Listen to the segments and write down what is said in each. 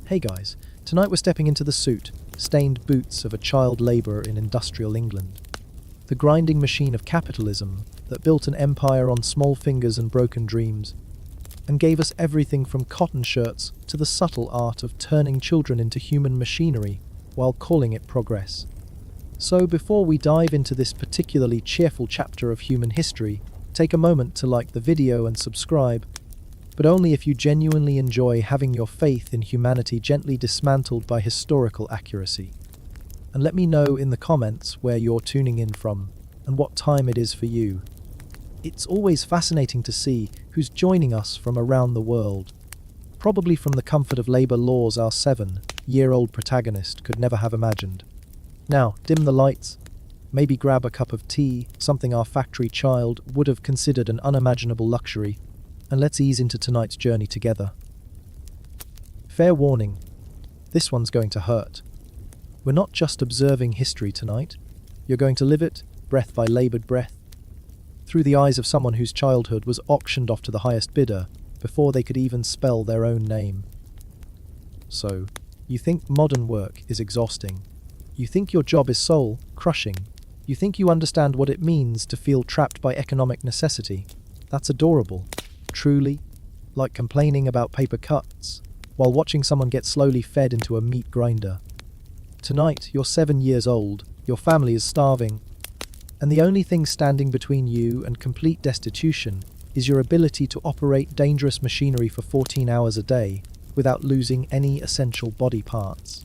Hey guys, tonight we're stepping into the suit, stained boots of a child labourer in industrial England. The grinding machine of capitalism that built an empire on small fingers and broken dreams, and gave us everything from cotton shirts to the subtle art of turning children into human machinery while calling it progress. So before we dive into this particularly cheerful chapter of human history, take a moment to like the video and subscribe, but only if you genuinely enjoy having your faith in humanity gently dismantled by historical accuracy. And let me know in the comments where you're tuning in from and what time it is for you. It's always fascinating to see who's joining us from around the world, probably from the comfort of labour laws our 7-year-old protagonist could never have imagined. Now, dim the lights, maybe grab a cup of tea, something our factory child would have considered an unimaginable luxury, and let's ease into tonight's journey together. Fair warning, this one's going to hurt. We're not just observing history tonight, you're going to live it, breath by laboured breath, through the eyes of someone whose childhood was auctioned off to the highest bidder before they could even spell their own name. So, you think modern work is exhausting. You think your job is soul-crushing. You think you understand what it means to feel trapped by economic necessity. That's adorable. Truly, like complaining about paper cuts while watching someone get slowly fed into a meat grinder. Tonight, you're 7 years old, your family is starving, and the only thing standing between you and complete destitution is your ability to operate dangerous machinery for 14 hours a day without losing any essential body parts.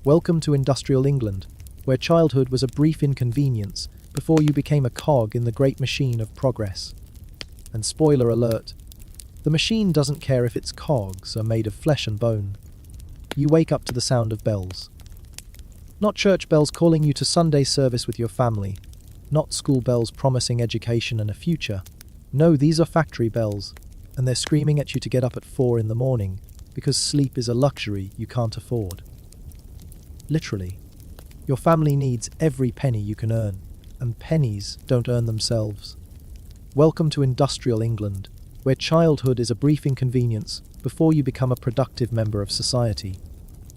Welcome to industrial England, where childhood was a brief inconvenience before you became a cog in the great machine of progress. And spoiler alert, the machine doesn't care if its cogs are made of flesh and bone. You wake up to the sound of bells. Not church bells calling you to Sunday service with your family. Not school bells promising education and a future. No, these are factory bells, and they're screaming at you to get up at 4 in the morning because sleep is a luxury you can't afford. Literally. Your family needs every penny you can earn, and pennies don't earn themselves. Welcome to industrial England, where childhood is a brief inconvenience before you become a productive member of society.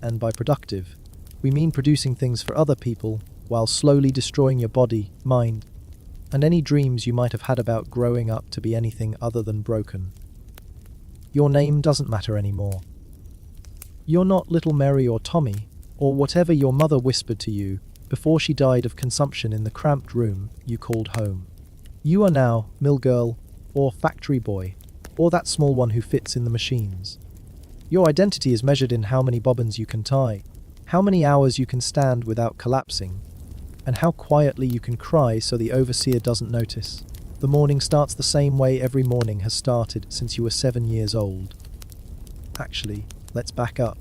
And by productive, we mean producing things for other people while slowly destroying your body, mind, and any dreams you might have had about growing up to be anything other than broken. Your name doesn't matter anymore. You're not little Mary or Tommy, or whatever your mother whispered to you before she died of consumption in the cramped room you called home. You are now mill girl, or factory boy, or that small one who fits in the machines. Your identity is measured in how many bobbins you can tie, how many hours you can stand without collapsing, and how quietly you can cry so the overseer doesn't notice. The morning starts the same way every morning has started since you were 7 years old. Actually, let's back up.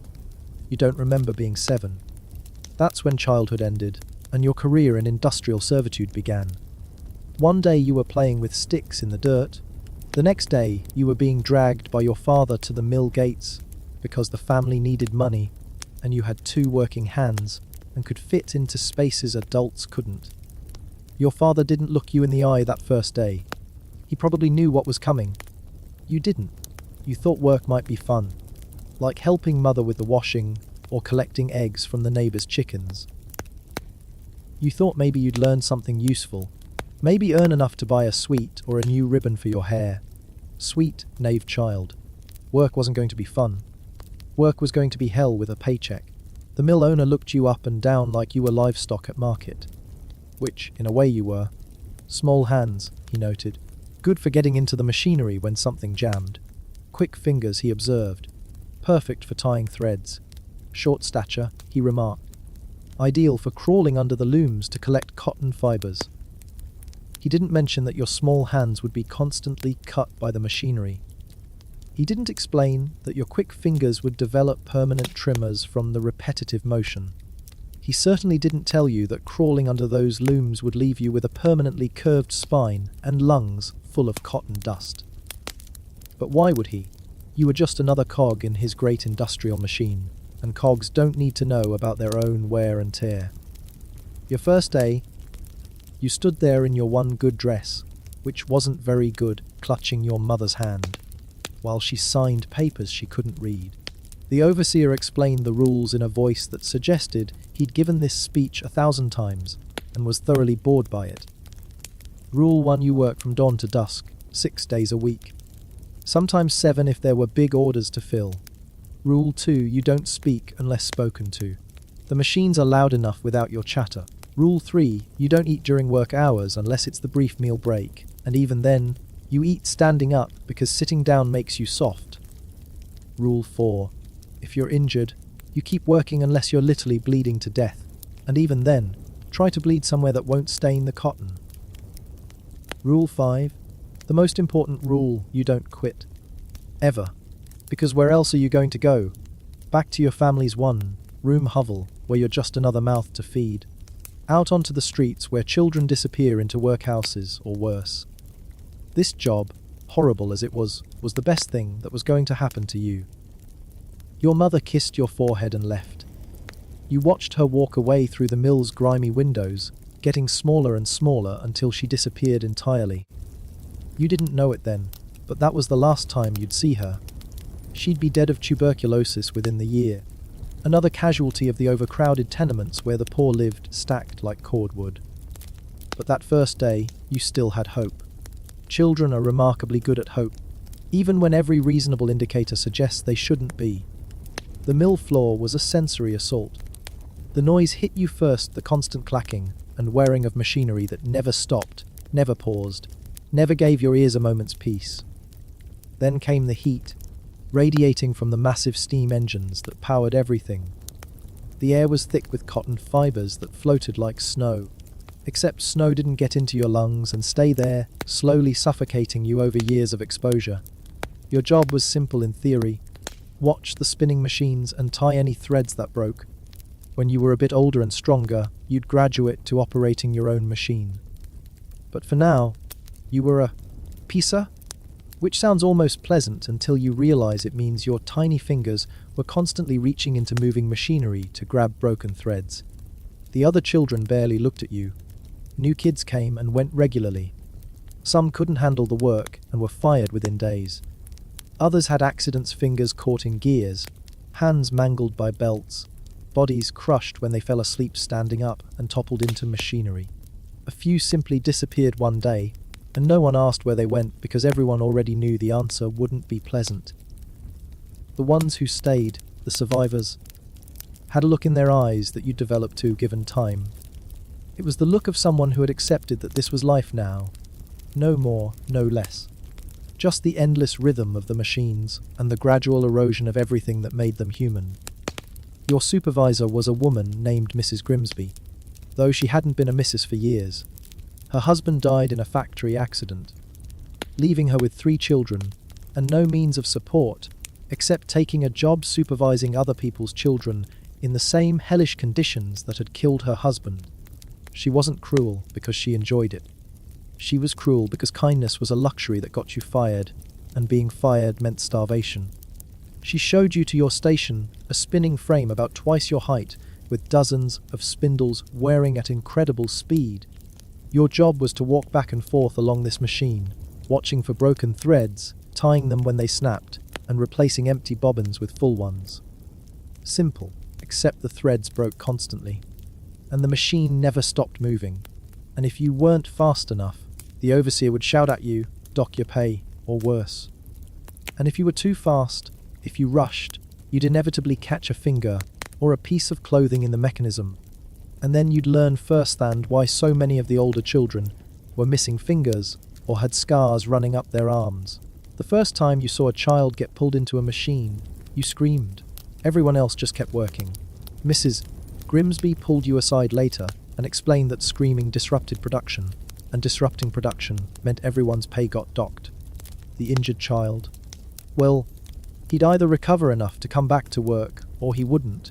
You don't remember being 7. That's when childhood ended, and your career in industrial servitude began. One day you were playing with sticks in the dirt. The next day you were being dragged by your father to the mill gates because the family needed money and you had 2 working hands and could fit into spaces adults couldn't. Your father didn't look you in the eye that first day. He probably knew what was coming. You didn't. You thought work might be fun, like helping mother with the washing or collecting eggs from the neighbor's chickens. You thought maybe you'd learn something useful, maybe earn enough to buy a sweet or a new ribbon for your hair. Sweet, naive child. Work wasn't going to be fun. Work was going to be hell with a paycheck. The mill owner looked you up and down like you were livestock at market. Which, in a way you were. Small hands, he noted. Good for getting into the machinery when something jammed. Quick fingers, he observed. Perfect for tying threads. Short stature, he remarked. Ideal for crawling under the looms to collect cotton fibers. He didn't mention that your small hands would be constantly cut by the machinery. He didn't explain that your quick fingers would develop permanent tremors from the repetitive motion. He certainly didn't tell you that crawling under those looms would leave you with a permanently curved spine and lungs full of cotton dust. But why would he? You were just another cog in his great industrial machine, and cogs don't need to know about their own wear and tear. Your first day, you stood there in your one good dress, which wasn't very good, clutching your mother's hand, while she signed papers she couldn't read. The overseer explained the rules in a voice that suggested he'd given this speech 1,000 times and was thoroughly bored by it. Rule 1: you work from dawn to dusk, 6 days a week. Sometimes 7 if there were big orders to fill. Rule 2: you don't speak unless spoken to. The machines are loud enough without your chatter. Rule 3: you don't eat during work hours unless it's the brief meal break, and even then, you eat standing up because sitting down makes you soft. Rule 4: if you're injured, you keep working unless you're literally bleeding to death, and even then, try to bleed somewhere that won't stain the cotton. Rule 5: the most important rule: you don't quit. Ever. Because where else are you going to go? Back to your family's one-room hovel, where you're just another mouth to feed. Out onto the streets where children disappear into workhouses or worse. This job, horrible as it was the best thing that was going to happen to you. Your mother kissed your forehead and left. You watched her walk away through the mill's grimy windows, getting smaller and smaller until she disappeared entirely. You didn't know it then, but that was the last time you'd see her. She'd be dead of tuberculosis within the year. Another casualty of the overcrowded tenements where the poor lived stacked like cordwood. But that first day, you still had hope. Children are remarkably good at hope, even when every reasonable indicator suggests they shouldn't be. The mill floor was a sensory assault. The noise hit you first, the constant clacking and whirring of machinery that never stopped, never paused, never gave your ears a moment's peace. Then came the heat, radiating from the massive steam engines that powered everything. The air was thick with cotton fibers that floated like snow, except snow didn't get into your lungs and stay there, slowly suffocating you over years of exposure. Your job was simple in theory: watch the spinning machines and tie any threads that broke. When you were a bit older and stronger, you'd graduate to operating your own machine. But for now, you were a pisa, which sounds almost pleasant until you realize it means your tiny fingers were constantly reaching into moving machinery to grab broken threads. The other children barely looked at you. New kids came and went regularly. Some couldn't handle the work and were fired within days. Others had accidents, fingers caught in gears, hands mangled by belts, bodies crushed when they fell asleep standing up and toppled into machinery. A few simply disappeared one day, and no one asked where they went because everyone already knew the answer wouldn't be pleasant. The ones who stayed, the survivors, had a look in their eyes that you'd develop to given time. It was the look of someone who had accepted that this was life now. No more, no less. Just the endless rhythm of the machines and the gradual erosion of everything that made them human. Your supervisor was a woman named Mrs. Grimsby, though she hadn't been a missus for years. Her husband died in a factory accident, leaving her with 3 children and no means of support except taking a job supervising other people's children in the same hellish conditions that had killed her husband. She wasn't cruel because she enjoyed it. She was cruel because kindness was a luxury that got you fired, and being fired meant starvation. She showed you to your station, a spinning frame about twice your height, with dozens of spindles whirring at incredible speed. Your job was to walk back and forth along this machine, watching for broken threads, tying them when they snapped, and replacing empty bobbins with full ones. Simple, except the threads broke constantly, and the machine never stopped moving. And if you weren't fast enough, the overseer would shout at you, dock your pay, or worse. And if you were too fast, if you rushed, you'd inevitably catch a finger or a piece of clothing in the mechanism. And then you'd learn firsthand why so many of the older children were missing fingers or had scars running up their arms. The first time you saw a child get pulled into a machine, you screamed. Everyone else just kept working. Mrs. Grimsby pulled you aside later and explained that screaming disrupted production, and disrupting production meant everyone's pay got docked. The injured child, well, he'd either recover enough to come back to work or he wouldn't.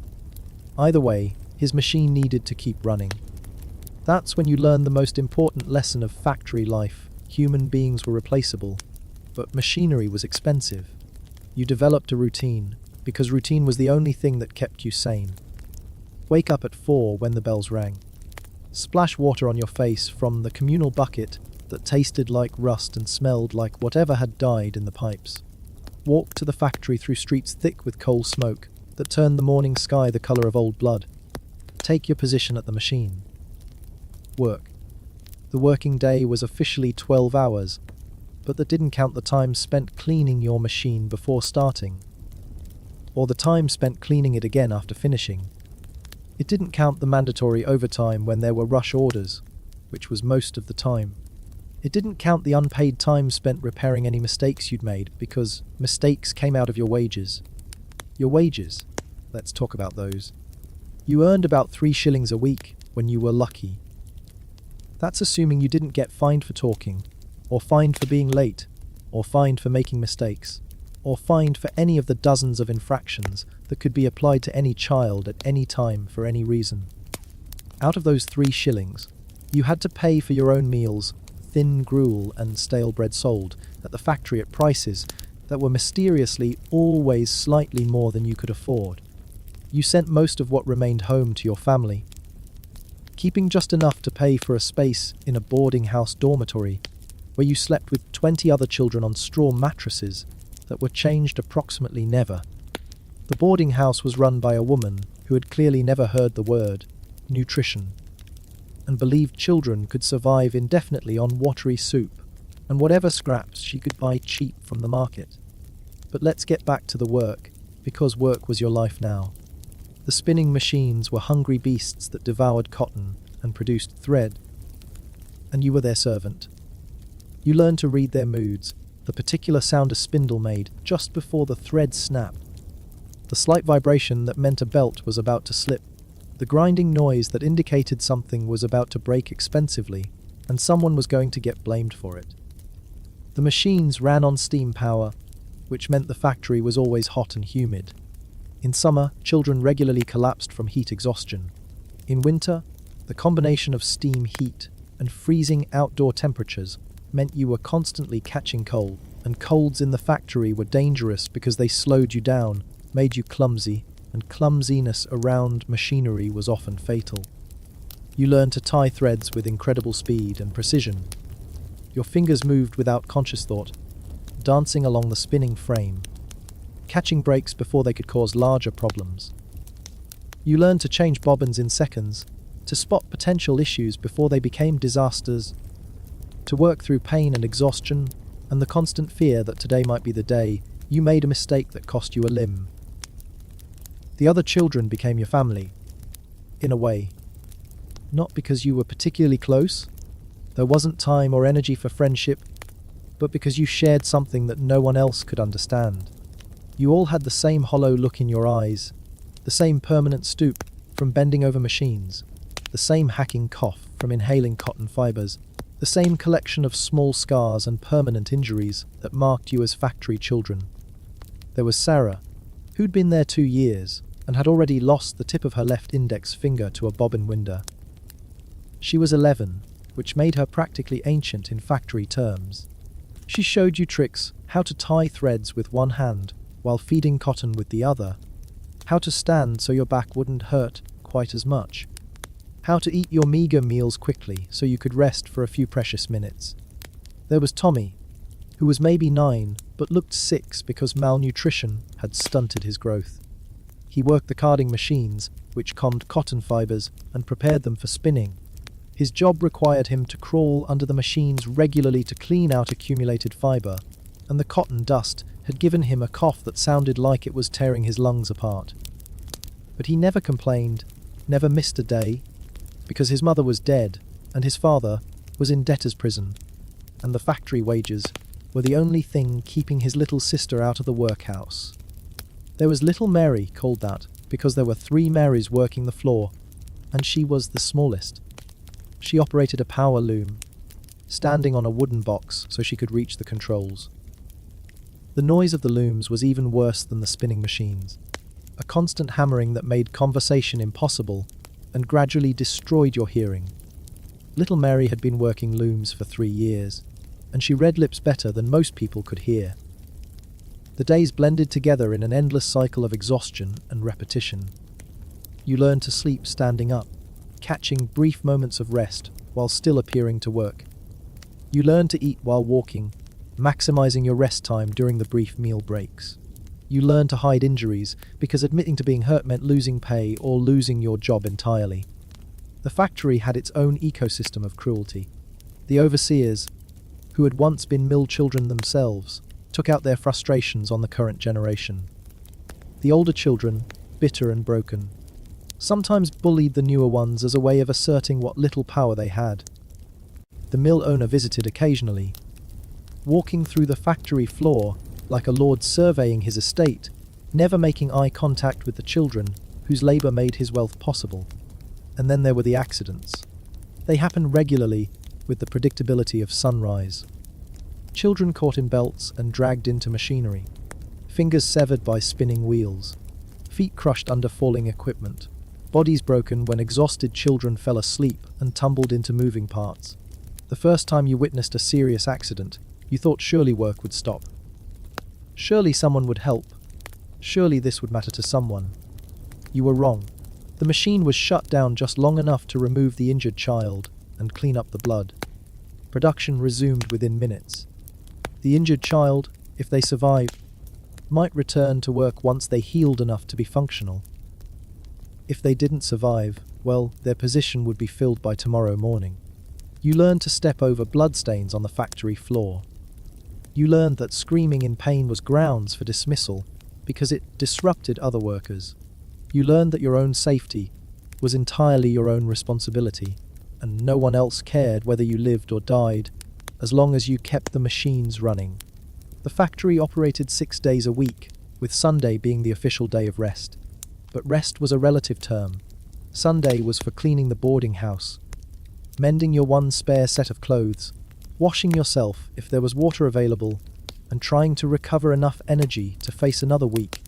Either way, his machine needed to keep running. That's when you learn the most important lesson of factory life. Human beings were replaceable, but machinery was expensive. You developed a routine, because routine was the only thing that kept you sane. Wake up at 4 when the bells rang. Splash water on your face from the communal bucket that tasted like rust and smelled like whatever had died in the pipes. Walk to the factory through streets thick with coal smoke, that turned the morning sky the color of old blood. Take your position at the machine. Work. The working day was officially 12 hours, but that didn't count the time spent cleaning your machine before starting, or the time spent cleaning it again after finishing. It didn't count the mandatory overtime when there were rush orders, which was most of the time. It didn't count the unpaid time spent repairing any mistakes you'd made, because mistakes came out of your wages. Your wages. Let's talk about those. You earned about 3 shillings a week when you were lucky. That's assuming you didn't get fined for talking, or fined for being late, or fined for making mistakes, or fined for any of the dozens of infractions that could be applied to any child at any time for any reason. Out of those 3 shillings, you had to pay for your own meals, thin gruel and stale bread sold at the factory at prices that were mysteriously always slightly more than you could afford. You sent most of what remained home to your family, keeping just enough to pay for a space in a boarding house dormitory where you slept with 20 other children on straw mattresses that were changed approximately never. The boarding house was run by a woman who had clearly never heard the word nutrition, and believed children could survive indefinitely on watery soup and whatever scraps she could buy cheap from the market. But let's get back to the work, because work was your life now. The spinning machines were hungry beasts that devoured cotton and produced thread, and you were their servant. You learned to read their moods, the particular sound a spindle made just before the thread snapped, the slight vibration that meant a belt was about to slip, the grinding noise that indicated something was about to break expensively, and someone was going to get blamed for it. The machines ran on steam power, which meant the factory was always hot and humid. In summer, children regularly collapsed from heat exhaustion. In winter, the combination of steam heat and freezing outdoor temperatures meant you were constantly catching cold, and colds in the factory were dangerous because they slowed you down, made you clumsy, and clumsiness around machinery was often fatal. You learned to tie threads with incredible speed and precision. Your fingers moved without conscious thought, dancing along the spinning frame, catching breaks before they could cause larger problems. You learned to change bobbins in seconds, to spot potential issues before they became disasters, to work through pain and exhaustion, and the constant fear that today might be the day you made a mistake that cost you a limb. The other children became your family, in a way. Not because you were particularly close, there wasn't time or energy for friendship, but because you shared something that no one else could understand. You all had the same hollow look in your eyes, the same permanent stoop from bending over machines, the same hacking cough from inhaling cotton fibers, the same collection of small scars and permanent injuries that marked you as factory children. There was Sarah, who'd been there 2 years and had already lost the tip of her left index finger to a bobbin winder. She was 11, which made her practically ancient in factory terms. She showed you tricks, how to tie threads with one hand while feeding cotton with the other, how to stand so your back wouldn't hurt quite as much, how to eat your meager meals quickly so you could rest for a few precious minutes. There was Tommy, who was maybe 9 but looked 6 because malnutrition had stunted his growth. He worked the carding machines, which combed cotton fibers and prepared them for spinning. His job required him to crawl under the machines regularly to clean out accumulated fiber, and the cotton dust had given him a cough that sounded like it was tearing his lungs apart. But he never complained, never missed a day, because his mother was dead and his father was in debtor's prison, and the factory wages were the only thing keeping his little sister out of the workhouse. There was Little Mary, called that, because there were 3 Marys working the floor, and she was the smallest. She operated a power loom, standing on a wooden box so she could reach the controls. The noise of the looms was even worse than the spinning machines, a constant hammering that made conversation impossible and gradually destroyed your hearing. Little Mary had been working looms for 3 years, and she read lips better than most people could hear. The days blended together in an endless cycle of exhaustion and repetition. You learned to sleep standing up, catching brief moments of rest while still appearing to work. You learned to eat while walking, maximizing your rest time during the brief meal breaks. You learned to hide injuries because admitting to being hurt meant losing pay or losing your job entirely. The factory had its own ecosystem of cruelty. The overseers, who had once been mill children themselves, took out their frustrations on the current generation. The older children, bitter and broken, sometimes bullied the newer ones as a way of asserting what little power they had. The mill owner visited occasionally, walking through the factory floor like a lord surveying his estate, never making eye contact with the children whose labour made his wealth possible. And then there were the accidents. They happened regularly with the predictability of sunrise. Children caught in belts and dragged into machinery, fingers severed by spinning wheels, feet crushed under falling equipment, bodies broken when exhausted children fell asleep and tumbled into moving parts. The first time you witnessed a serious accident, you thought surely work would stop. Surely someone would help. Surely this would matter to someone. You were wrong. The machine was shut down just long enough to remove the injured child and clean up the blood. Production resumed within minutes. The injured child, if they survived, might return to work once they healed enough to be functional. If they didn't survive, well, their position would be filled by tomorrow morning. You learned to step over bloodstains on the factory floor. You learned that screaming in pain was grounds for dismissal because it disrupted other workers. You learned that your own safety was entirely your own responsibility, and no one else cared whether you lived or died, as long as you kept the machines running. The factory operated 6 days a week, with Sunday being the official day of rest. But rest was a relative term. Sunday was for cleaning the boarding house, mending your one spare set of clothes, washing yourself if there was water available, and trying to recover enough energy to face another week.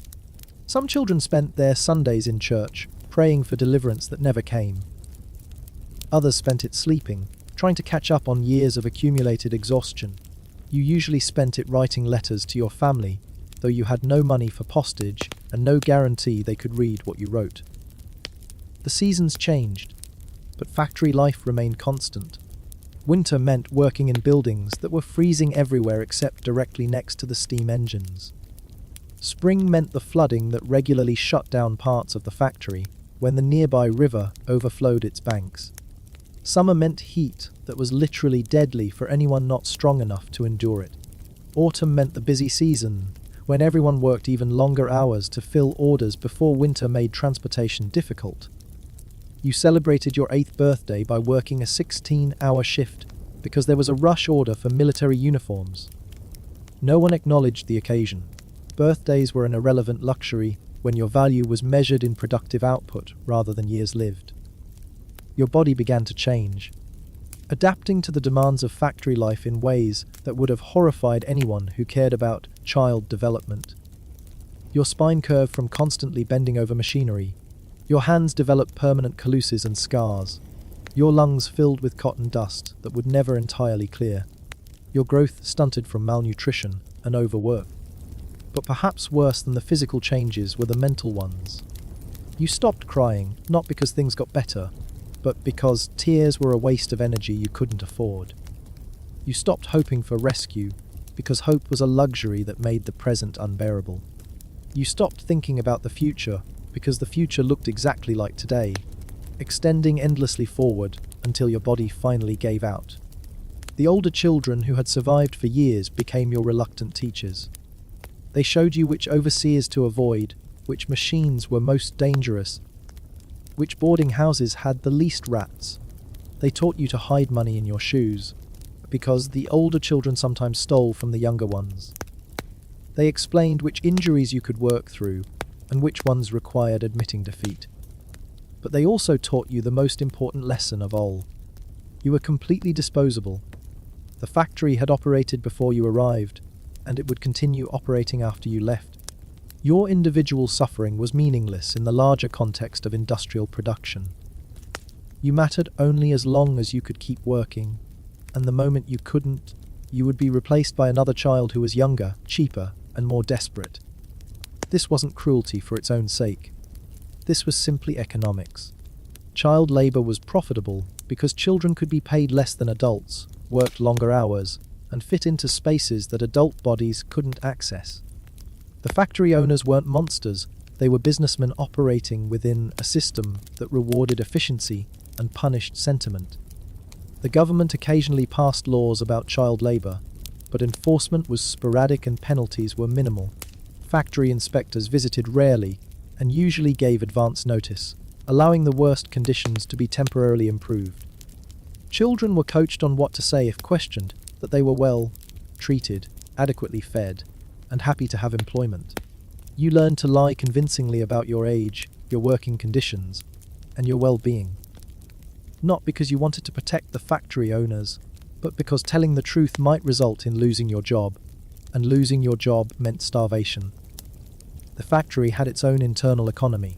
Some children spent their Sundays in church, praying for deliverance that never came. Others spent it sleeping, trying to catch up on years of accumulated exhaustion. You usually spent it writing letters to your family, though you had no money for postage and no guarantee they could read what you wrote. The seasons changed, but factory life remained constant. Winter meant working in buildings that were freezing everywhere except directly next to the steam engines. Spring meant the flooding that regularly shut down parts of the factory when the nearby river overflowed its banks. Summer meant heat that was literally deadly for anyone not strong enough to endure it. Autumn meant the busy season, when everyone worked even longer hours to fill orders before winter made transportation difficult. You celebrated your 8th birthday by working a 16-hour shift because there was a rush order for military uniforms. No one acknowledged the occasion. Birthdays were an irrelevant luxury when your value was measured in productive output rather than years lived. Your body began to change, adapting to the demands of factory life in ways that would have horrified anyone who cared about child development. Your spine curved from constantly bending over machinery. Your hands developed permanent calluses and scars. Your lungs filled with cotton dust that would never entirely clear. Your growth stunted from malnutrition and overwork. But perhaps worse than the physical changes were the mental ones. You stopped crying, not because things got better, but because tears were a waste of energy you couldn't afford. You stopped hoping for rescue, because hope was a luxury that made the present unbearable. You stopped thinking about the future, because the future looked exactly like today, extending endlessly forward until your body finally gave out. The older children who had survived for years became your reluctant teachers. They showed you which overseers to avoid, which machines were most dangerous, which boarding houses had the least rats. They taught you to hide money in your shoes, because the older children sometimes stole from the younger ones. They explained which injuries you could work through, and which ones required admitting defeat. But they also taught you the most important lesson of all. You were completely disposable. The factory had operated before you arrived, and it would continue operating after you left. Your individual suffering was meaningless in the larger context of industrial production. You mattered only as long as you could keep working, and the moment you couldn't, you would be replaced by another child who was younger, cheaper, and more desperate. This wasn't cruelty for its own sake. This was simply economics. Child labor was profitable because children could be paid less than adults, worked longer hours, and fit into spaces that adult bodies couldn't access. The The factory owners weren't monsters, they were businessmen operating within a system that rewarded efficiency and punished sentiment. The government occasionally passed laws about child labor, but enforcement was sporadic and penalties were minimal. Factory inspectors visited rarely and usually gave advance notice, allowing the worst conditions to be temporarily improved. Children were coached on what to say if questioned, that they were well treated, adequately fed, and happy to have employment. You learned to lie convincingly about your age, your working conditions, and your well-being. Not because you wanted to protect the factory owners, but because telling the truth might result in losing your job, and losing your job meant starvation. The factory had its own internal economy.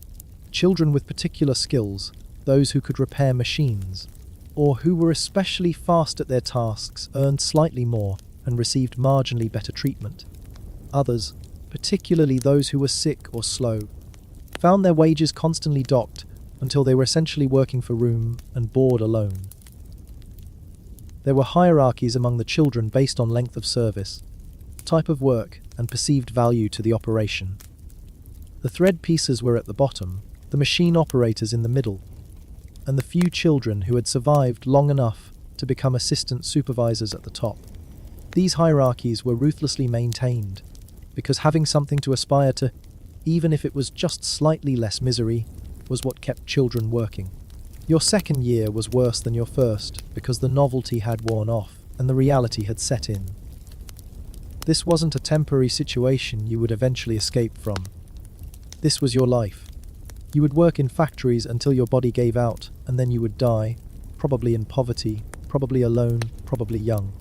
Children with particular skills, those who could repair machines, or who were especially fast at their tasks, earned slightly more and received marginally better treatment. Others, particularly those who were sick or slow, found their wages constantly docked until they were essentially working for room and board alone. There were hierarchies among the children based on length of service, type of work, and perceived value to the operation. The thread pieces were at the bottom, the machine operators in the middle, and the few children who had survived long enough to become assistant supervisors at the top. These hierarchies were ruthlessly maintained, because having something to aspire to, even if it was just slightly less misery, was what kept children working. Your second year was worse than your first because the novelty had worn off and the reality had set in. This wasn't a temporary situation you would eventually escape from. This was your life. You would work in factories until your body gave out, and then you would die, probably in poverty, probably alone, probably young.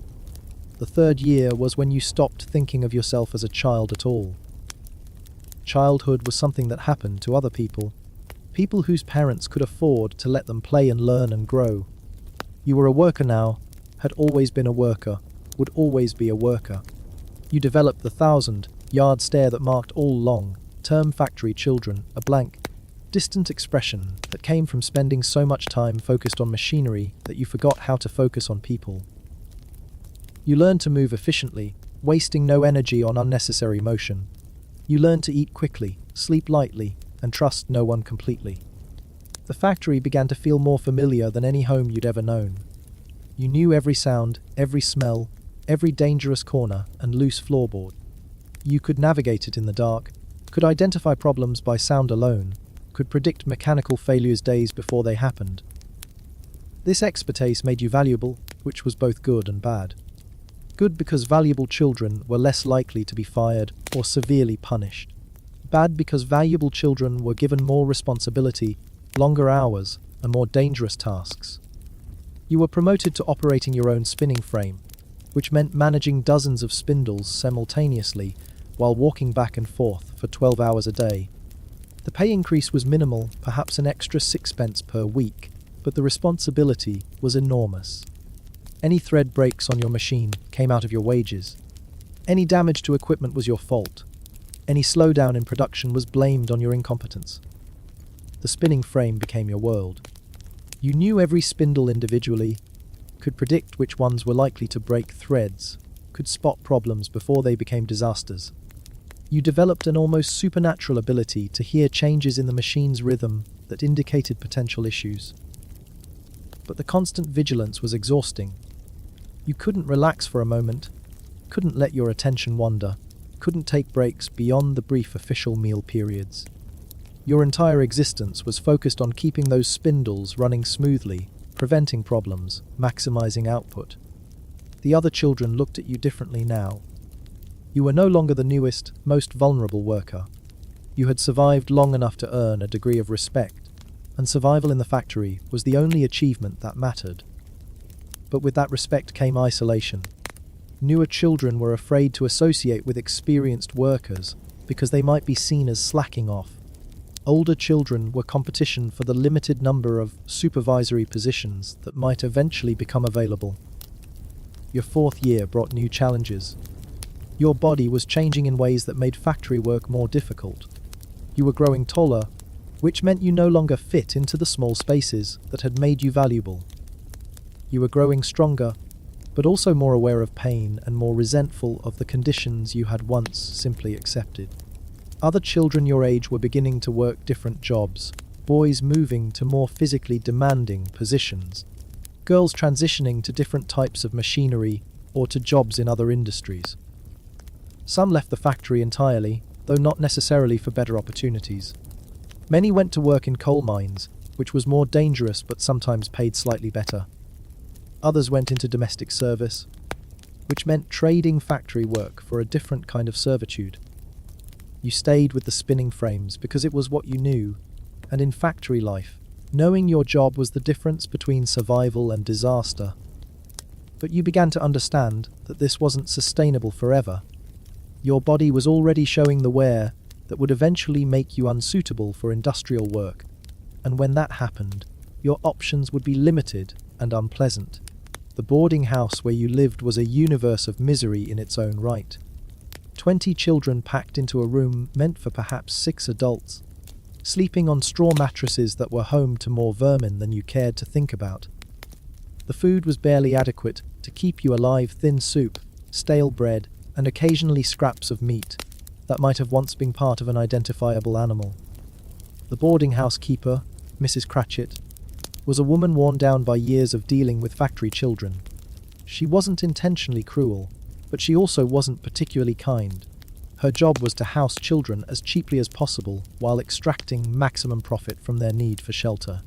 The third year was when you stopped thinking of yourself as a child at all. Childhood was something that happened to other people, people whose parents could afford to let them play and learn and grow. You were a worker now, had always been a worker, would always be a worker. You developed the 1,000-yard stare that marked all long-term factory children, a blank, distant expression that came from spending so much time focused on machinery that you forgot how to focus on people. You learned to move efficiently, wasting no energy on unnecessary motion. You learned to eat quickly, sleep lightly, and trust no one completely. The factory began to feel more familiar than any home you'd ever known. You knew every sound, every smell, every dangerous corner and loose floorboard. You could navigate it in the dark, could identify problems by sound alone, could predict mechanical failures days before they happened. This expertise made you valuable, which was both good and bad. Good because valuable children were less likely to be fired or severely punished. Bad because valuable children were given more responsibility, longer hours, and more dangerous tasks. You were promoted to operating your own spinning frame, which meant managing dozens of spindles simultaneously while walking back and forth for 12 hours a day. The pay increase was minimal, perhaps an extra 6 pence per week, but the responsibility was enormous. Any thread breaks on your machine came out of your wages. Any damage to equipment was your fault. Any slowdown in production was blamed on your incompetence. The spinning frame became your world. You knew every spindle individually, could predict which ones were likely to break threads, could spot problems before they became disasters. You developed an almost supernatural ability to hear changes in the machine's rhythm that indicated potential issues. But the constant vigilance was exhausting. You couldn't relax for a moment, couldn't let your attention wander, couldn't take breaks beyond the brief official meal periods. Your entire existence was focused on keeping those spindles running smoothly, preventing problems, maximizing output. The other children looked at you differently now. You were no longer the newest, most vulnerable worker. You had survived long enough to earn a degree of respect, and survival in the factory was the only achievement that mattered. But with that respect came isolation. Newer children were afraid to associate with experienced workers because they might be seen as slacking off. Older children were competition for the limited number of supervisory positions that might eventually become available. Your fourth year brought new challenges. Your body was changing in ways that made factory work more difficult. You were growing taller, which meant you no longer fit into the small spaces that had made you valuable. You were growing stronger, but also more aware of pain and more resentful of the conditions you had once simply accepted. Other children your age were beginning to work different jobs, boys moving to more physically demanding positions, girls transitioning to different types of machinery or to jobs in other industries. Some left the factory entirely, though not necessarily for better opportunities. Many went to work in coal mines, which was more dangerous but sometimes paid slightly better. Others went into domestic service, which meant trading factory work for a different kind of servitude. You stayed with the spinning frames because it was what you knew, and in factory life, knowing your job was the difference between survival and disaster. But you began to understand that this wasn't sustainable forever. Your body was already showing the wear that would eventually make you unsuitable for industrial work, and when that happened, your options would be limited and unpleasant. The boarding house where you lived was a universe of misery in its own right. 20 children packed into a room meant for perhaps 6 adults, sleeping on straw mattresses that were home to more vermin than you cared to think about. The food was barely adequate to keep you alive: thin soup, stale bread, and occasionally scraps of meat that might have once been part of an identifiable animal. The boarding house keeper, Mrs. Cratchit, was a woman worn down by years of dealing with factory children. She wasn't intentionally cruel, but she also wasn't particularly kind. Her job was to house children as cheaply as possible while extracting maximum profit from their need for shelter.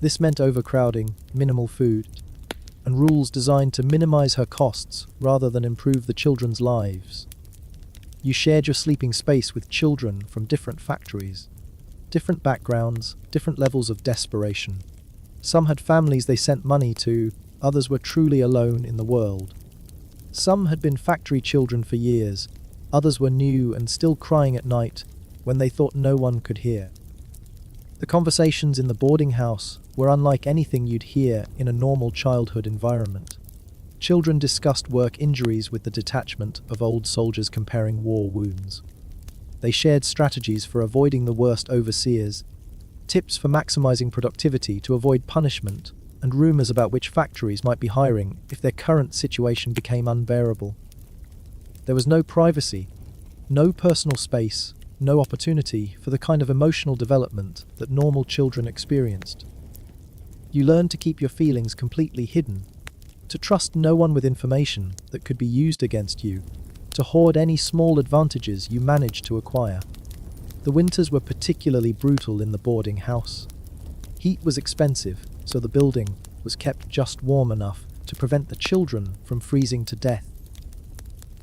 This meant overcrowding, minimal food, and rules designed to minimize her costs rather than improve the children's lives. You shared your sleeping space with children from different factories, different backgrounds, different levels of desperation. Some had families they sent money to, others were truly alone in the world. Some had been factory children for years, others were new and still crying at night when they thought no one could hear. The conversations in the boarding house were unlike anything you'd hear in a normal childhood environment. Children discussed work injuries with the detachment of old soldiers comparing war wounds. They shared strategies for avoiding the worst overseers, tips for maximizing productivity to avoid punishment, and rumors about which factories might be hiring if their current situation became unbearable. There was no privacy, no personal space, no opportunity for the kind of emotional development that normal children experienced. You learned to keep your feelings completely hidden, to trust no one with information that could be used against you, to hoard any small advantages you managed to acquire. The winters were particularly brutal in the boarding house. Heat was expensive, so the building was kept just warm enough to prevent the children from freezing to death.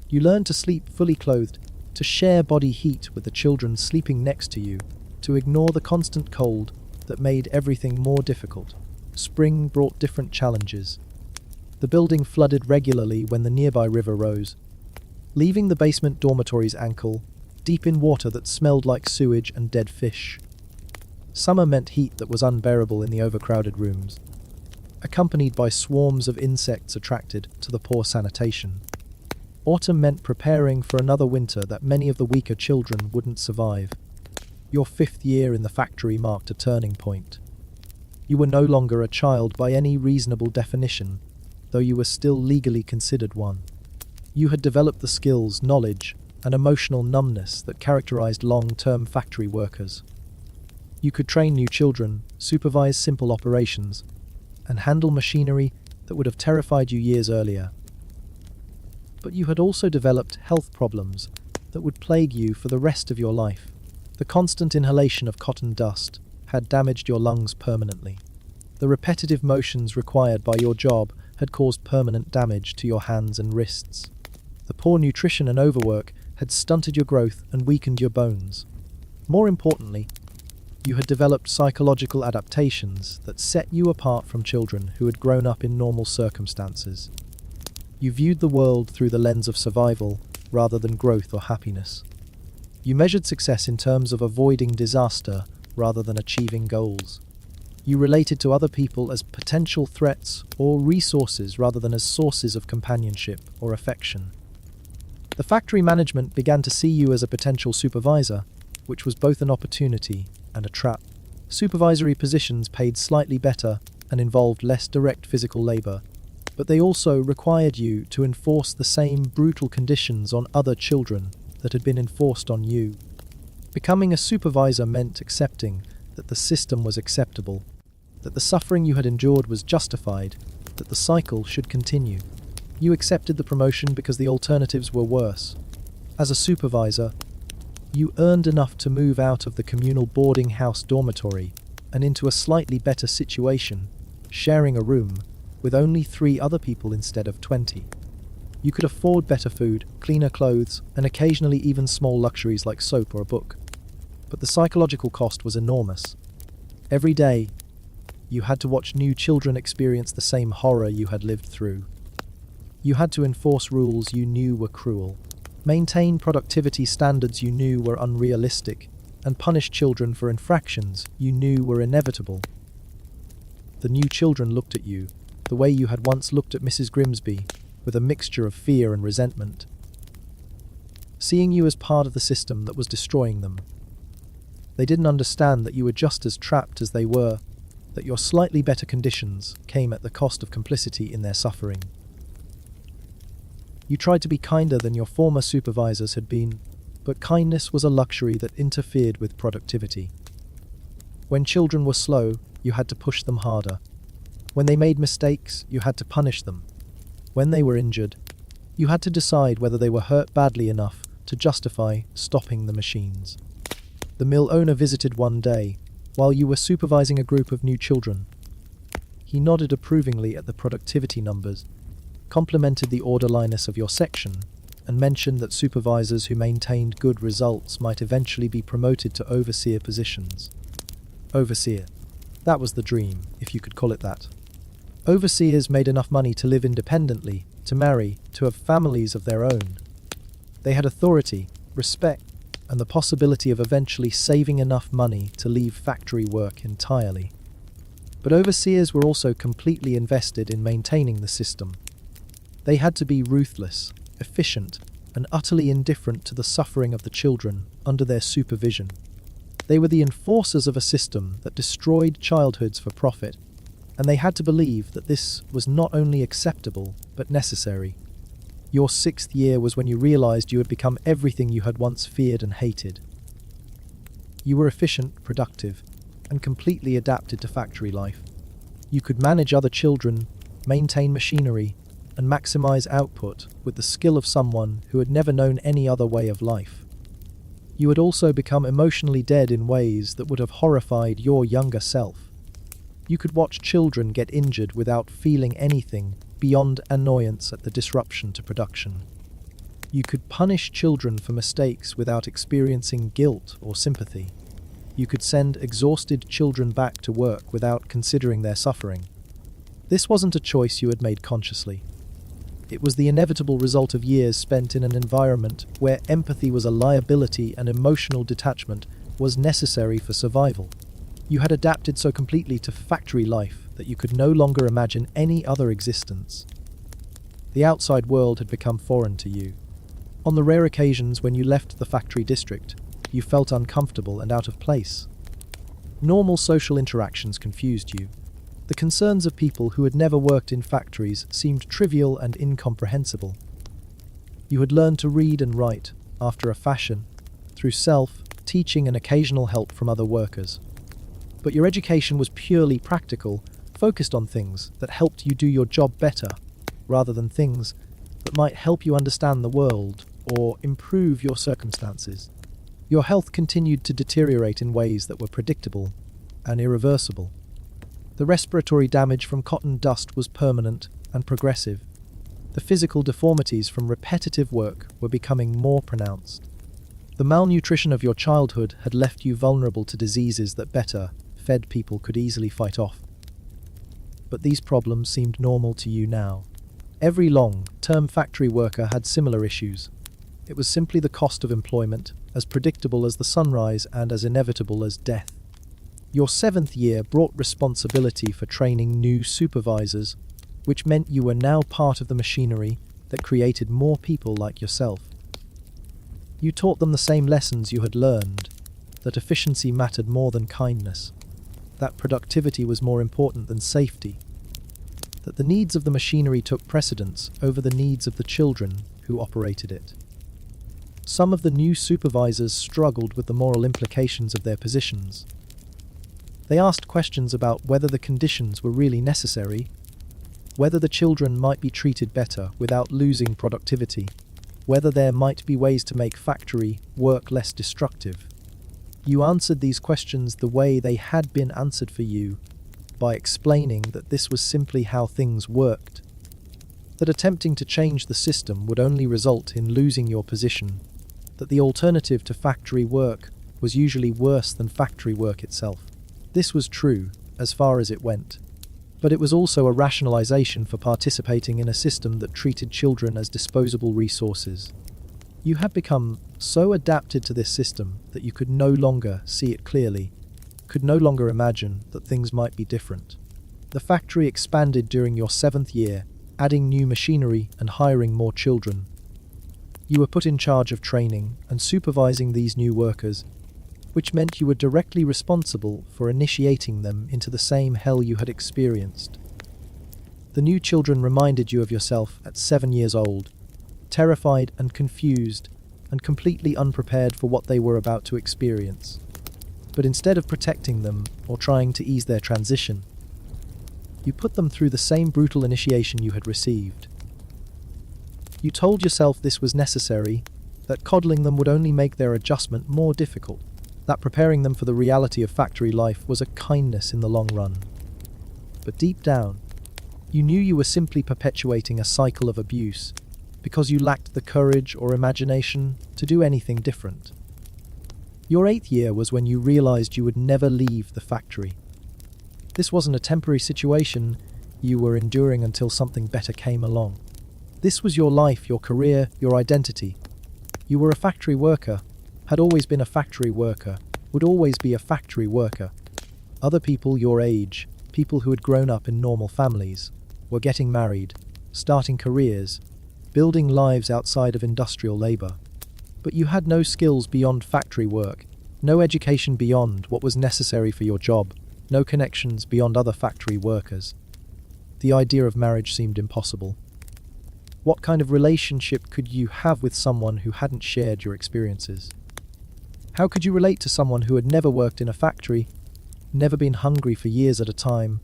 You learned to sleep fully clothed, to share body heat with the children sleeping next to you, to ignore the constant cold that made everything more difficult. Spring brought different challenges. The building flooded regularly when the nearby river rose, leaving the basement dormitories ankle deep in water that smelled like sewage and dead fish. Summer meant heat that was unbearable in the overcrowded rooms, accompanied by swarms of insects attracted to the poor sanitation. Autumn meant preparing for another winter that many of the weaker children wouldn't survive. Your 5th year in the factory marked a turning point. You were no longer a child by any reasonable definition, though you were still legally considered one. You had developed the skills, knowledge, and emotional numbness that characterized long-term factory workers. You could train new children, supervise simple operations, and handle machinery that would have terrified you years earlier. But you had also developed health problems that would plague you for the rest of your life. The constant inhalation of cotton dust had damaged your lungs permanently. The repetitive motions required by your job had caused permanent damage to your hands and wrists. The poor nutrition and overwork had stunted your growth and weakened your bones. More importantly, you had developed psychological adaptations that set you apart from children who had grown up in normal circumstances. You viewed the world through the lens of survival rather than growth or happiness. You measured success in terms of avoiding disaster rather than achieving goals. You related to other people as potential threats or resources rather than as sources of companionship or affection. The factory management began to see you as a potential supervisor, which was both an opportunity and a trap. Supervisory positions paid slightly better and involved less direct physical labor, but they also required you to enforce the same brutal conditions on other children that had been enforced on you. Becoming a supervisor meant accepting that the system was acceptable, that the suffering you had endured was justified, that the cycle should continue. You accepted the promotion because the alternatives were worse. As a supervisor, you earned enough to move out of the communal boarding house dormitory and into a slightly better situation, sharing a room with only 3 other people instead of 20. You could afford better food, cleaner clothes, and occasionally even small luxuries like soap or a book. But the psychological cost was enormous. Every day, you had to watch new children experience the same horror you had lived through. You had to enforce rules you knew were cruel, maintain productivity standards you knew were unrealistic, and punish children for infractions you knew were inevitable. The new children looked at you, the way you had once looked at Mrs. Grimsby, with a mixture of fear and resentment, seeing you as part of the system that was destroying them. They didn't understand that you were just as trapped as they were, that your slightly better conditions came at the cost of complicity in their suffering. You tried to be kinder than your former supervisors had been, but kindness was a luxury that interfered with productivity. When children were slow, you had to push them harder. When they made mistakes, you had to punish them. When they were injured, you had to decide whether they were hurt badly enough to justify stopping the machines. The mill owner visited one day, while you were supervising a group of new children. He nodded approvingly at the productivity numbers, complimented the orderliness of your section, and mentioned that supervisors who maintained good results might eventually be promoted to overseer positions. Overseer. That was the dream, if you could call it that. Overseers made enough money to live independently, to marry, to have families of their own. They had authority, respect, and the possibility of eventually saving enough money to leave factory work entirely. But overseers were also completely invested in maintaining the system. They had to be ruthless, efficient, and utterly indifferent to the suffering of the children under their supervision. They were the enforcers of a system that destroyed childhoods for profit, and they had to believe that this was not only acceptable, but necessary. Your 6th year was when you realized you had become everything you had once feared and hated. You were efficient, productive, and completely adapted to factory life. You could manage other children, maintain machinery, and maximize output with the skill of someone who had never known any other way of life. You had also become emotionally dead in ways that would have horrified your younger self. You could watch children get injured without feeling anything beyond annoyance at the disruption to production. You could punish children for mistakes without experiencing guilt or sympathy. You could send exhausted children back to work without considering their suffering. This wasn't a choice you had made consciously. It was the inevitable result of years spent in an environment where empathy was a liability and emotional detachment was necessary for survival. You had adapted so completely to factory life that you could no longer imagine any other existence. The outside world had become foreign to you. On the rare occasions when you left the factory district, you felt uncomfortable and out of place. Normal social interactions confused you. The concerns of people who had never worked in factories seemed trivial and incomprehensible. You had learned to read and write, after a fashion, through self-teaching and occasional help from other workers. But your education was purely practical, focused on things that helped you do your job better, rather than things that might help you understand the world or improve your circumstances. Your health continued to deteriorate in ways that were predictable and irreversible. The respiratory damage from cotton dust was permanent and progressive. The physical deformities from repetitive work were becoming more pronounced. The malnutrition of your childhood had left you vulnerable to diseases that better-fed people could easily fight off. But these problems seemed normal to you now. Every long-term factory worker had similar issues. It was simply the cost of employment, as predictable as the sunrise and as inevitable as death. Your 7th year brought responsibility for training new supervisors, which meant you were now part of the machinery that created more people like yourself. You taught them the same lessons you had learned, that efficiency mattered more than kindness, that productivity was more important than safety, that the needs of the machinery took precedence over the needs of the children who operated it. Some of the new supervisors struggled with the moral implications of their positions. They asked questions about whether the conditions were really necessary, whether the children might be treated better without losing productivity, whether there might be ways to make factory work less destructive. You answered these questions the way they had been answered for you, by explaining that this was simply how things worked, that attempting to change the system would only result in losing your position, that the alternative to factory work was usually worse than factory work itself. This was true, as far as it went, but it was also a rationalization for participating in a system that treated children as disposable resources. You had become so adapted to this system that you could no longer see it clearly, could no longer imagine that things might be different. The factory expanded during your 7th year, adding new machinery and hiring more children. You were put in charge of training and supervising these new workers, which meant you were directly responsible for initiating them into the same hell you had experienced. The new children reminded you of yourself at 7 years old, terrified and confused, and completely unprepared for what they were about to experience. But instead of protecting them or trying to ease their transition, you put them through the same brutal initiation you had received. You told yourself this was necessary, that coddling them would only make their adjustment more difficult, that preparing them for the reality of factory life was a kindness in the long run. But deep down, you knew you were simply perpetuating a cycle of abuse because you lacked the courage or imagination to do anything different. Your 8th year was when you realized you would never leave the factory. This wasn't a temporary situation you were enduring until something better came along. This was your life, your career, your identity. You were a factory worker, had always been a factory worker, would always be a factory worker. Other people your age, people who had grown up in normal families, were getting married, starting careers, building lives outside of industrial labor. But you had no skills beyond factory work, no education beyond what was necessary for your job, no connections beyond other factory workers. The idea of marriage seemed impossible. What kind of relationship could you have with someone who hadn't shared your experiences? How could you relate to someone who had never worked in a factory, never been hungry for years at a time,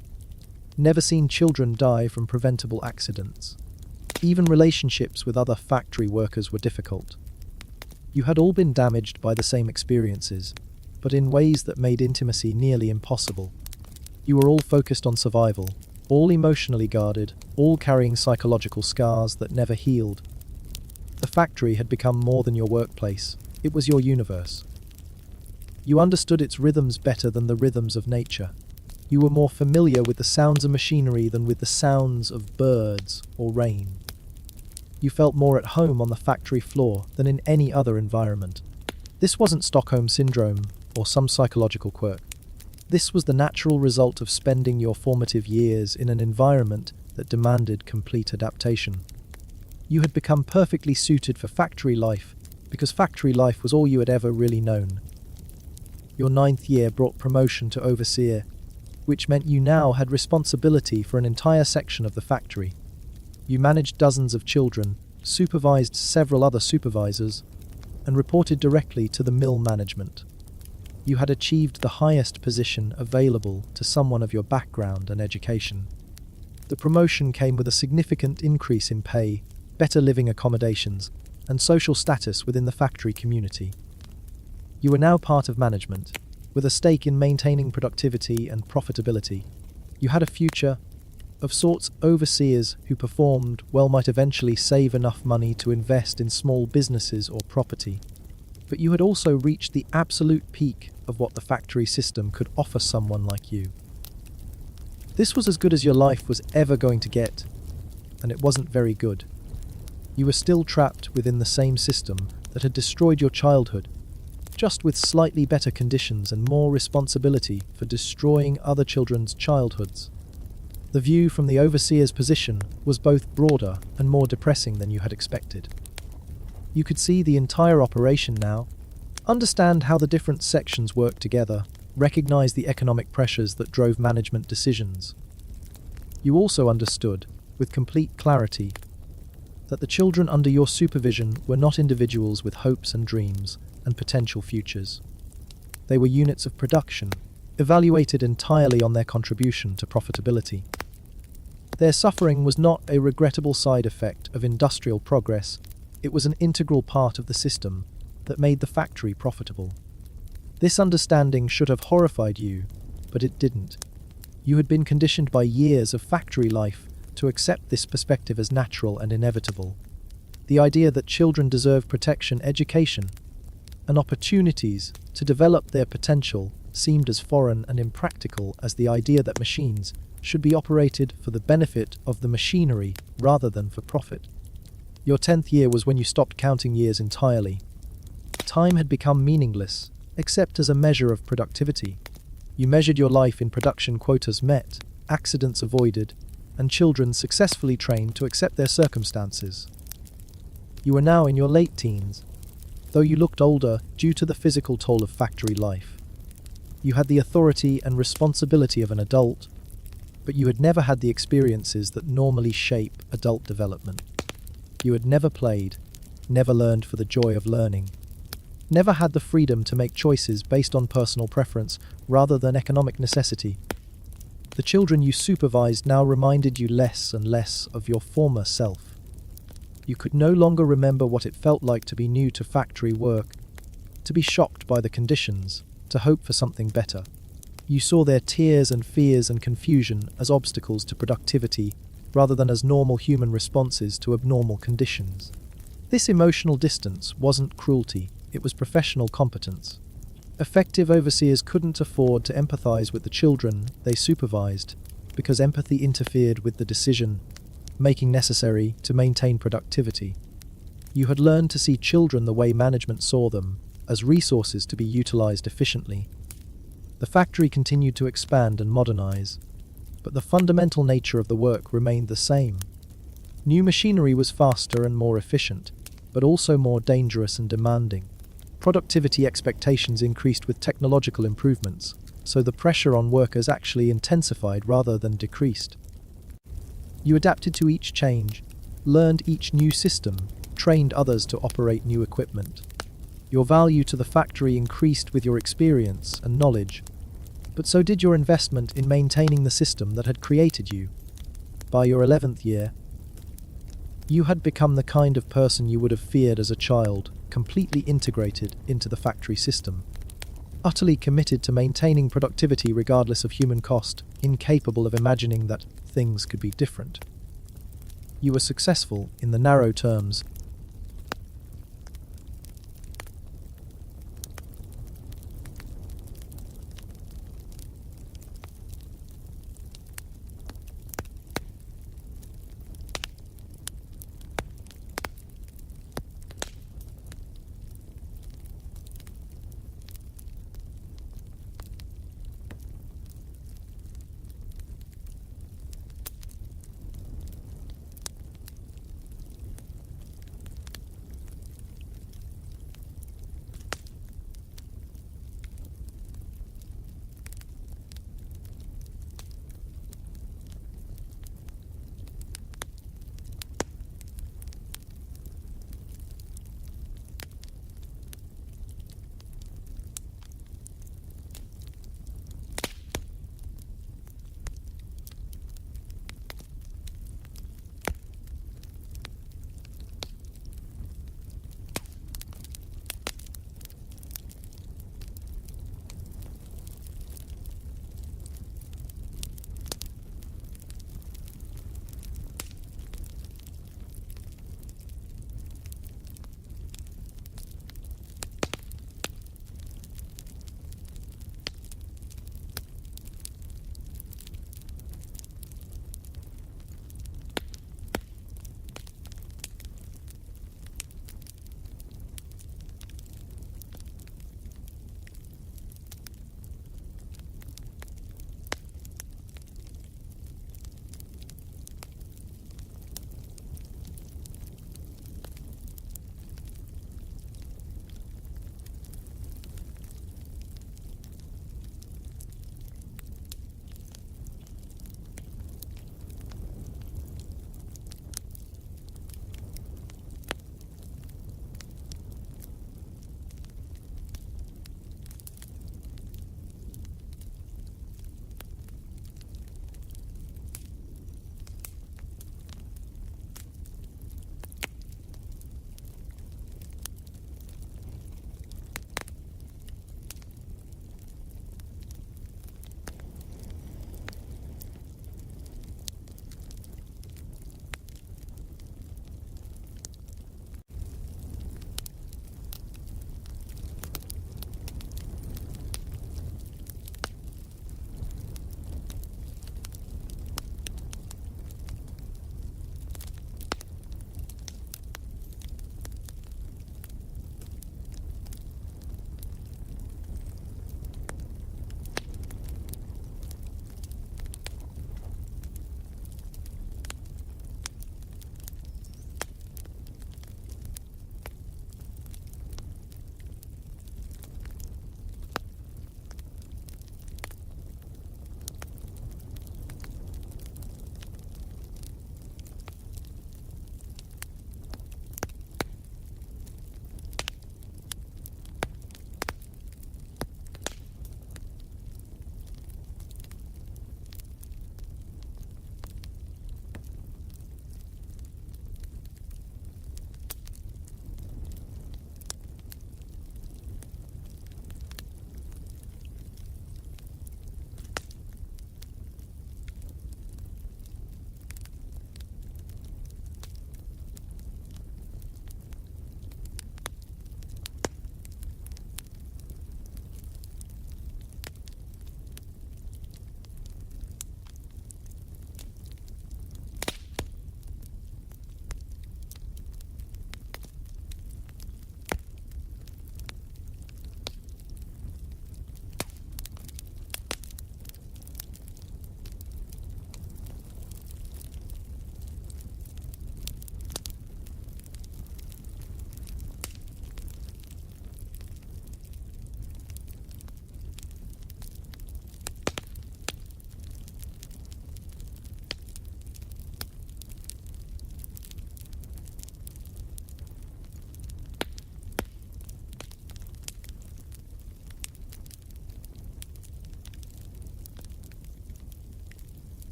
never seen children die from preventable accidents? Even relationships with other factory workers were difficult. You had all been damaged by the same experiences, but in ways that made intimacy nearly impossible. You were all focused on survival, all emotionally guarded, all carrying psychological scars that never healed. The factory had become more than your workplace, it was your universe. You understood its rhythms better than the rhythms of nature. You were more familiar with the sounds of machinery than with the sounds of birds or rain. You felt more at home on the factory floor than in any other environment. This wasn't Stockholm Syndrome or some psychological quirk. This was the natural result of spending your formative years in an environment that demanded complete adaptation. You had become perfectly suited for factory life because factory life was all you had ever really known. Your 9th year brought promotion to overseer, which meant you now had responsibility for an entire section of the factory. You managed dozens of children, supervised several other supervisors, and reported directly to the mill management. You had achieved the highest position available to someone of your background and education. The promotion came with a significant increase in pay, better living accommodations, and social status within the factory community. You were now part of management, with a stake in maintaining productivity and profitability. You had a future. Of sorts, overseers who performed well might eventually save enough money to invest in small businesses or property. But you had also reached the absolute peak of what the factory system could offer someone like you. This was as good as your life was ever going to get, and it wasn't very good. You were still trapped within the same system that had destroyed your childhood, just with slightly better conditions and more responsibility for destroying other children's childhoods. The view from the overseer's position was both broader and more depressing than you had expected. You could see the entire operation now, understand how the different sections worked together, recognize the economic pressures that drove management decisions. You also understood, with complete clarity, that the children under your supervision were not individuals with hopes and dreams and potential futures. They were units of production, evaluated entirely on their contribution to profitability. Their suffering was not a regrettable side effect of industrial progress, it was an integral part of the system that made the factory profitable. This understanding should have horrified you, but it didn't. You had been conditioned by years of factory life to accept this perspective as natural and inevitable. The idea that children deserve protection, education, and opportunities to develop their potential seemed as foreign and impractical as the idea that machines should be operated for the benefit of the machinery rather than for profit. Your 10th year was when you stopped counting years entirely. Time had become meaningless, except as a measure of productivity. You measured your life in production quotas met, accidents avoided, and children successfully trained to accept their circumstances. You were now in your late teens, though you looked older due to the physical toll of factory life. You had the authority and responsibility of an adult, but you had never had the experiences that normally shape adult development. You had never played, never learned for the joy of learning, never had the freedom to make choices based on personal preference rather than economic necessity. The children you supervised now reminded you less and less of your former self. You could no longer remember what it felt like to be new to factory work, to be shocked by the conditions, to hope for something better. You saw their tears and fears and confusion as obstacles to productivity rather than as normal human responses to abnormal conditions. This emotional distance wasn't cruelty, it was professional competence. Effective overseers couldn't afford to empathize with the children they supervised because empathy interfered with the decision-making necessary to maintain productivity. You had learned to see children the way management saw them, as resources to be utilized efficiently. The factory continued to expand and modernize, but the fundamental nature of the work remained the same. New machinery was faster and more efficient, but also more dangerous and demanding. Productivity expectations increased with technological improvements, so the pressure on workers actually intensified rather than decreased. You adapted to each change, learned each new system, trained others to operate new equipment. Your value to the factory increased with your experience and knowledge, but so did your investment in maintaining the system that had created you. By your 11th year, you had become the kind of person you would have feared as a child, completely integrated into the factory system, utterly committed to maintaining productivity regardless of human cost, incapable of imagining that things could be different. You were successful in the narrow terms